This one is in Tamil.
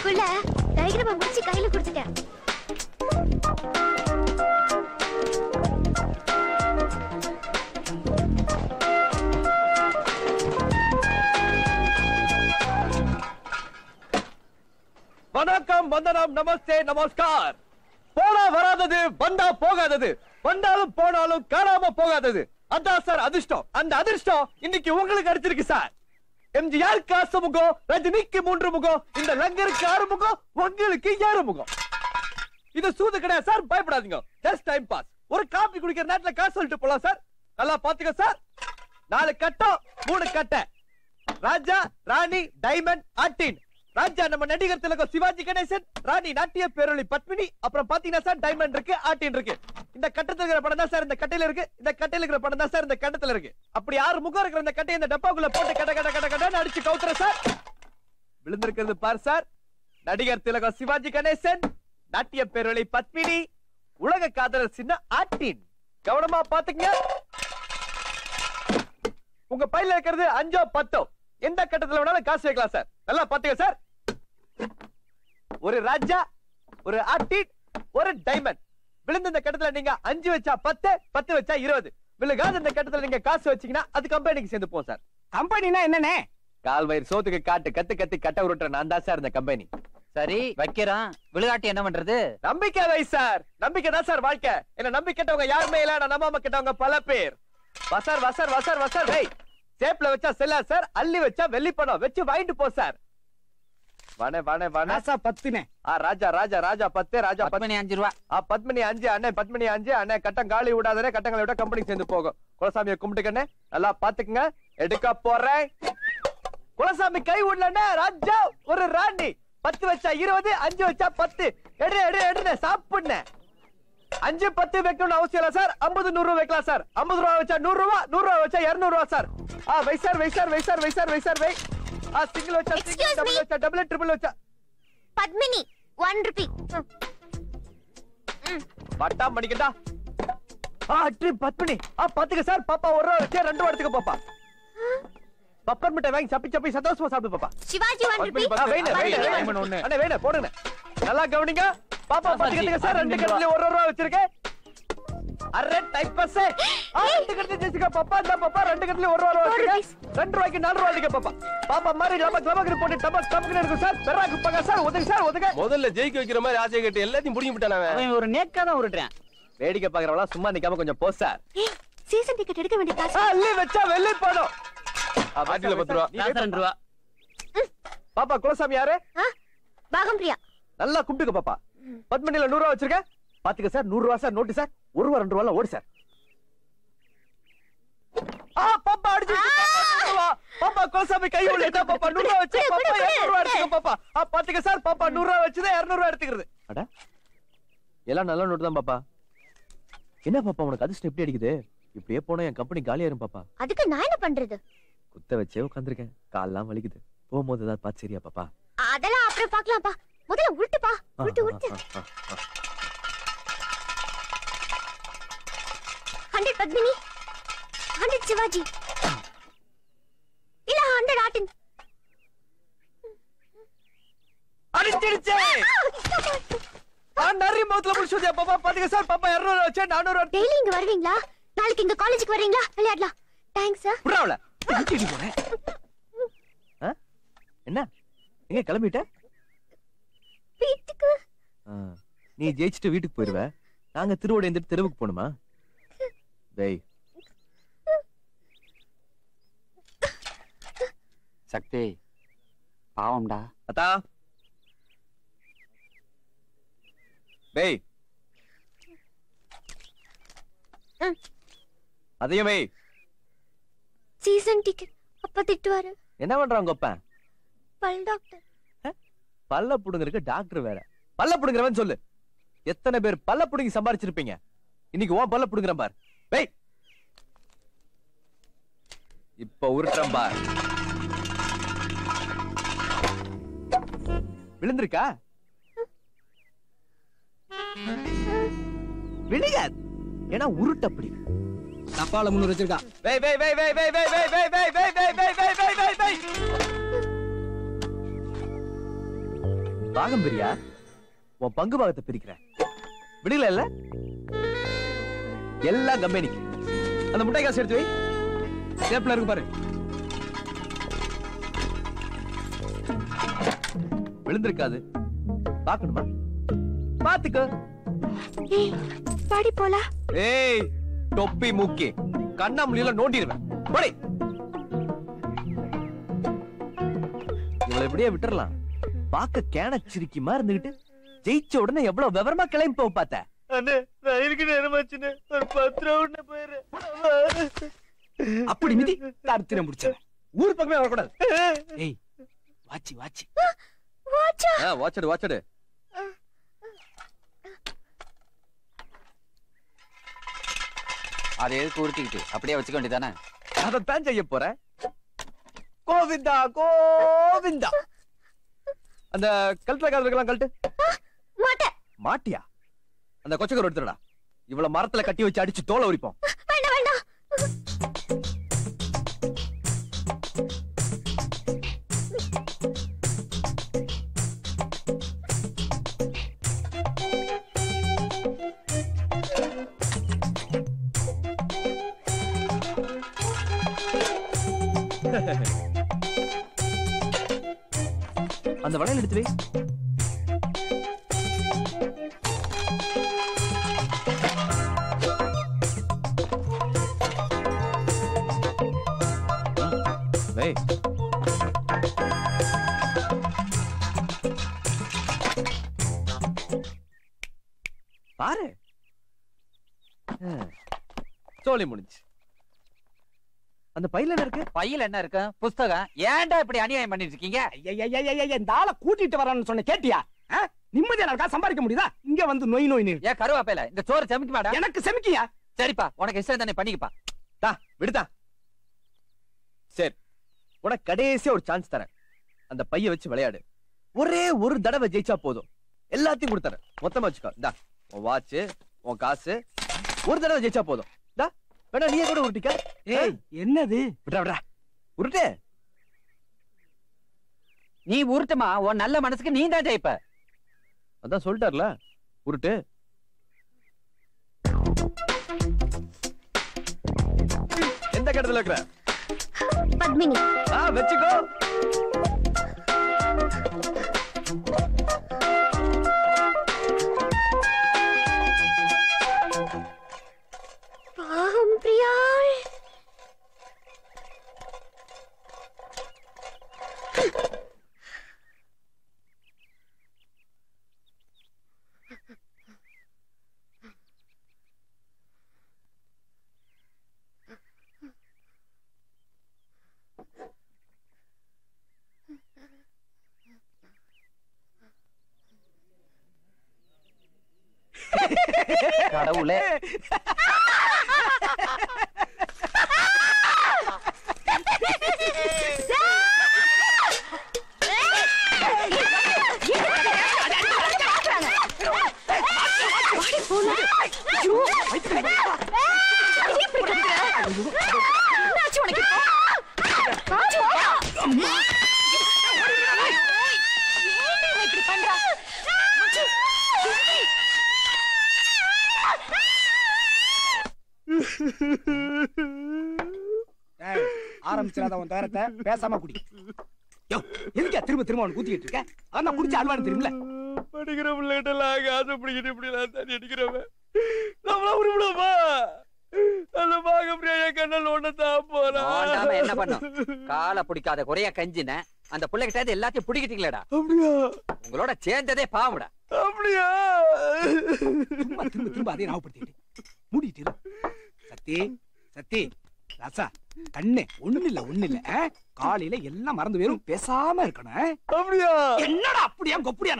அதுக்குள்ள டைகிராம முடிச்சு கையில கொடுத்துட்டேன். வணக்கம், வந்தனம், நமஸ்தே, நமஸ்கார். போனா வராதது, வந்தா போகாதது, வந்தாலும் போனாலும் காணாம போகாதது. அதான் சார் அதிர்ஷ்டம். அந்த அதிர்ஷ்டம் இன்னைக்கு உங்களுக்கு அடிச்சிருக்கு சார். எம்ஜிஆருக்கு 6 முகம், ரஜினிக்கு 3 முகம், இந்த லங்கருக்கு 6 முகம், உங்களுக்கு 7 முகம். இது சூது கிடையாது சார், பயப்படாதீங்க. Just time pass. ஒரு காபி குடிக்கிற நேரத்துல காசு சொல்லிட்டு போலாம் சார். நல்லா பாத்துக்க சார். 4 கட்டம் 3 கட்டை. ராஜா, ராணி, டைமண்ட், ஆட்டின். ராஜா நம்ம நடிகர் திலகம் சிவாஜி கணேசன், ராணி நாட்டிய பேரொளி பத்மினி, அப்புறம் பாத்தீங்கன்னா சார் டைமண்ட் இருக்கு, ஆட்டின் இருக்கு. இந்த கட்டத்துல இருக்கிற படம் தான் சார் இந்த கட்டையில இருக்கு, இந்த கட்டையில இருக்கிற படம் தான் சார் இந்த கட்டத்துல இருக்கு. அப்படி 6 முகம் இருக்கிற இந்த கட்டையை இந்த டப்பாக்குள்ள போட்டு கட கட கட கடன்னு அடிச்சு கவுத்துற சார். விழுந்திருக்கிறது பார் சார். நடிகர் திலகம் சிவாஜி கணேசன், நாட்டிய பேரொளி பத்மினி, உலக காதலர் சின்ன ஆட்டின். கவனமா பாத்துங்க. உங்க பையில இருக்கிறது 5 10. எந்த கட்டத்துல வேணாலும் காசு வைக்கலாம் சார். நல்லா பாத்துங்க சார். ஒரு ராஜா, ஒரு ஆட்டின், ஒரு டைமண்ட். விழுந்த இந்த கட்டத்துல நீங்க 5 வச்சா 10, 10 வச்சா 20. விழுகாத இந்த கட்டத்துல நீங்க காசு வச்சீங்கன்னா அது கம்பெனிக்கு சேர்ந்து போகும் சார். கம்பெனினா என்னனே? கால் வயிறு சோத்துக்கு காட்டு கத்து கத்தி கட்ட உருட்டுற நான் தான் சார் இந்த கம்பெனி. சரி வைக்கிறான், விழுகாட்டி என்ன பண்றது? நம்பிக்கை வை சார். நம்பிக்கை தான் சார் வாழ்க்கை. என்ன நம்பி கேட்டவங்க யாருமே இல்ல, நான் நம்பாம கேட்டவங்க பல பேர். வசர் வசர் வசர் வசர் வை. சேப்ல வச்சா செல்லா சார், அள்ளி வச்சா வெள்ளி பணம். வச்சு வாங்கிட்டு போ சார். வணே வணே வணே. ராசா 10னே. ராஜா ராஜா ராஜா 10, ராஜா 10 5 ரூபா. பத்மினி 5, அண்ணே பத்மினி 5, அண்ணே கட்டம் காலி விடாதே, கட்டங்களை விட கம்பெனிக்கு சேர்ந்து போகும். குலசாமியை கும்பிட்டுக்கண்ணே, நல்லா பாத்துக்குங்க. எடுக்க போறேன். குலசாமி கை விடலண்ணே. ராஜா ஒரு ராணி. 10 வச்சா 20, 5 வச்சா 10. எடு எடு எடுனே சாப்பிடுனே. 5 10 வைக்கணும்னு அவசியம் இல்ல சார். 50 100 ரூபாய் வைக்கலாம் சார். 50 ரூபாய் வச்சா 100 ரூபாய், 100 ரூபாய் வச்சா 200 ரூபாய் sir. Why sir why sir why sir why sir why sir why. Single வச்சா சிங்கிள், டபுள் வச்சா டபுள், ட்ரிபிள் வச்சா. பத்மினி 1 ரூபி. பட்டா மணிக்கடா. பத்மினி. பாத்துக்க சார். பாப்பா 1 ரூபாய் வச்சா 2 ரூபாய் எடுத்துக்க பாப்பா. பப்பர் மிட்டாய் வாங்கி சப்பி சப்பி சந்தோஷமா சாப்பிடு பாப்பா. சிவாஜி 1 ரூபி. அண்ணே வேணே போடுங்க. நல்லா கவனிங்க. பாப்பா பாத்துக்கிட்டீங்க சார். 2 கட்டத்துல 1 ரூபாய் வச்சிருக்கேன். Array type bus. 2 கட்டத்துல ஜெசிகா பாப்பா இந்த பாப்பா 2 கட்டத்துல 1 ரூபாய் வச்சிருக்கேன். 2 ரூபாய்க்கு 4 ரூபாய் அடிக்க பாப்பா. பாப்பா மாதிரி லபக் லபக் போட்டு டபக் டபக்னு இருக்கும் சார். பெராக்கு பங்க சார். ஒதுங்க சார் ஒதுங்க. முதல்ல ஜெயிக்க வைக்கிற மாதிரி ஆசை கட்டி எல்லாத்தையும் புடிங்கி விட்டானே. அவன் ஒரு நேக்கா தான் உருட்டுறான். வேடிக்கை பாக்குறவளா சும்மா நிக்காம கொஞ்சம் போ சார். சீசன் டிக்கெட் எடுக்க வேண்டிய காசு. அள்ளி வச்சா வெள்ளி பணம். ஆட்டில 10 ரூபா. 2 ரூபா. பாப்பா குலசாமி யாரு? பாகம் பிரியா. நல்லா கும்பிட்டுக்க பாப்பா. பத்மனில 100 ரூபாய் வச்சிருக்க. பாத்துக்க சார். 100 ரூபாய் சார் நோட்டு சார். 1 ரூபாய் 2 ரூபாய் ஓடு சார். பாப்பா அடிச்சு பாப்பா குலசாமி கை உள்ளதா பாப்பா 100 ரூபாய் வச்சு பாப்பா 200 ரூபாய் எடுத்துக்க பாப்பா. பாத்துக்க சார். பாப்பா 100 ரூபாய் வச்சுதான் 200 ரூபாய் எடுத்துக்கிறது. அட எல்லாம் நல்ல நோட்டு தான் பாப்பா. என்ன பாப்பா உனக்கு அதிர்ஷ்டம் எப்படி அடிக்குது? இப்படியே போனா என் கம்பெனி காலியாயிரும் பாப்பா. அதுக்கு நான் என்ன பண்றது? குத்த வச்சே உட்கார்ந்திருக்கேன். கால்லாம் வலிக்குது. போகும்போது ஏதாவது பார்த்து சரியா பாப்பா? அதெல்லாம் அப்புறம் பார்க்கலாம்ப்பா. முதல்ல உருட்டுப்பா. உருட்டு உருட்டு. 100 பத்மினி, 100 சிவாஜி, இல்ல 100 ஆட்டின். அடிச்சிடுச்சே. நரி மௌத்ல முடிச்சதே பாப்பா. பாத்துக்க சார். பாப்பா 200 வச்சு 400. டெய்லி இங்க வருவீங்களா? நாளைக்கு இங்க காலேஜுக்கு வரீங்களா? விளையாடலாம். Thanks sir. புறாவல. என்ன எங்க கிளம்பிட்ட? வீட்டுக்கு. நீ ஜெயிச்சிட்டு வீட்டுக்கு போயிருவ. நாங்க திருவோட இந்த தெருவுக்கு போணுமா? டேய் சக்தி பாவம்டா. அத்தா டேய் அதையும் வை. Season ticket. அப்பா திட்டுவாரு. என்ன பண்றான் உங்க அப்பா? பல் டாக்டர். பல்ல புடுங்கறதுக்கு டாக்டர் வேற. பல்ல புடுங்கறவன் சொல்லு. எத்தனை பேர் பல்ல புடுங்கி சம்பாரிச்சிருப்பீங்க? இன்னைக்கு உன் பல்ல புடுங்கறேன் பார். டேய் இப்ப உருட்டுறேன் பார். விழுந்திருக்கா? விழுகாது. ஏன்னா உருட்டு அப்படி. டப்பால 300 வச்சிருக்கா. வெய் வெய் வெய் வெய் வெய் வெய் வெய் வெய் வெய் வெய் வெய் வெய் வெய் வெய் வெய் வெய். பாகம் பிரியா, உன் பங்கு பாகத்தை பிரிக்கிறேன். விடுகல இல்ல எல்லாம் கம்பெனிக்கு. அந்த முட்டை காசு எடுத்து வை. சேப்ல இருக்கு பாரு. விழுந்திருக்காது. பாக்கணுமா? பாத்துக்கோ. ஏய் பாடி போலாம். ஏய் தொப்பி மூக்கி கண்ணாமூலியில நோண்டிடுவேன். போடி. இவளை இப்படியே விட்டுறலாம். பாக்க கேன சிரிக்கி மாதிரி இருந்துகிட்டு ஜெயிச்ச உடனே எவ்வளவு விவரமா கிளம்பி போக பார்த்த. அப்படி மிதி தடுத்துற முடிச்ச. ஊர் பக்கமே வரக்கூடாது. ஏய் வாச்சி வாச்சி. வாச்சா. வாட்சடு வாட்சடு. அதை எதுக்கு உருட்டிக்கிட்டு அப்படியே வச்சுக்க வேண்டியதானே? அதைத்தான் செய்ய போறேன். கோவிந்தா கோவிந்தா. அந்த கழுத்துல காதுலாம் கழட்டு. மாட்டேன். மாட்டியா? அந்த கொச்சக்கரை எடுத்துடா. இவ்வளவு மரத்துல கட்டி வச்சு அடிச்சு தோலை உரிப்போம். வேண்டாம் வேண்டாம். அந்த வளையல் எடுத்து வை. வை. பாரு. சோலி முடிஞ்சு. அந்த பையில என்ன இருக்கு? பையில என்ன இருக்கு? புஸ்தகம். ஏன்டா இப்படி அநியாயம் பண்ணிட்டு இருக்கீங்க? இந்த ஆளை கூட்டிட்டு வரான்னு சொன்ன கேட்டியா? நிம்மதியா இருக்கா? சம்பாதிக்க முடியுதா? இங்க வந்து நோய் நோய். ஏன் கருவாப்பையில இந்த சோறு செமிக்க மாட்டா? எனக்கு செமிக்கியா? சரிப்பா, உனக்கு இஷ்டம் தானே, பண்ணிக்கப்பா. விடுதா. சரி, உனக்கு கடைசியா ஒரு சான்ஸ் தரேன். அந்த பைய வச்சு விளையாடு. ஒரே ஒரு தடவை ஜெயிச்சா போதும். எல்லாத்தையும் கொடுத்தறேன். மொத்தமா வச்சுக்கோ. இந்தா உன் வாட்ச், உன் காசு. ஒரு தடவை ஜெயிச்சா போதும். வேணா நீயே கூட உருட்டிக்க. ஏய் என்னது? விடா விடா. உருட்டு. நீ உருட்டுமா, உன் நல்ல மனசுக்கு நீ தான் ஜெயிப்ப. அதான் சொல்லிட்டார்ல, உருட்டு. எந்த கட்டத்துல இருக்கிற? பத்மினி. வச்சுக்கோ. பாகம் பிரியாள். கடவுளே. ஆரம்பிச்சிடாத உன் தரத்தை. பேசாம குடி. எதுக்கா திரும்ப திரும்ப அவன் ஊத்திக்கிட்டு இருக்க? அதான் குடிச்ச அல்வான்னு தெரியுமில்ல. படிக்கிற பிள்ளைகிட்ட காசு பிடிக்கிட்டு இப்படி எல்லாம் தண்ணி அடிக்கிறவன் நம்மள உருவிடுமா? அந்த பாக பிரியா கண்ணல் ஒண்ணத்தான் போறான். என்ன பண்ணும்? காலை பிடிக்காத குறைய கஞ்சின அந்த பிள்ளைகிட்ட எல்லாத்தையும் பிடிக்கிட்டீங்களா? அப்படியா? உங்களோட சேர்ந்ததே பாவடா. அப்படியா? திரும்ப திரும்ப அதே ஞாபகப்படுத்திட்டு மூடிட்டு. சத்தி சத்தி ராசா கண்ணே, ஒண்ணு இல்ல காலையில எல்லாம் மறந்து போயிரும். பேசாம இருக்கணும். அப்படியா? என்னடா அப்படியா கொப்படியா?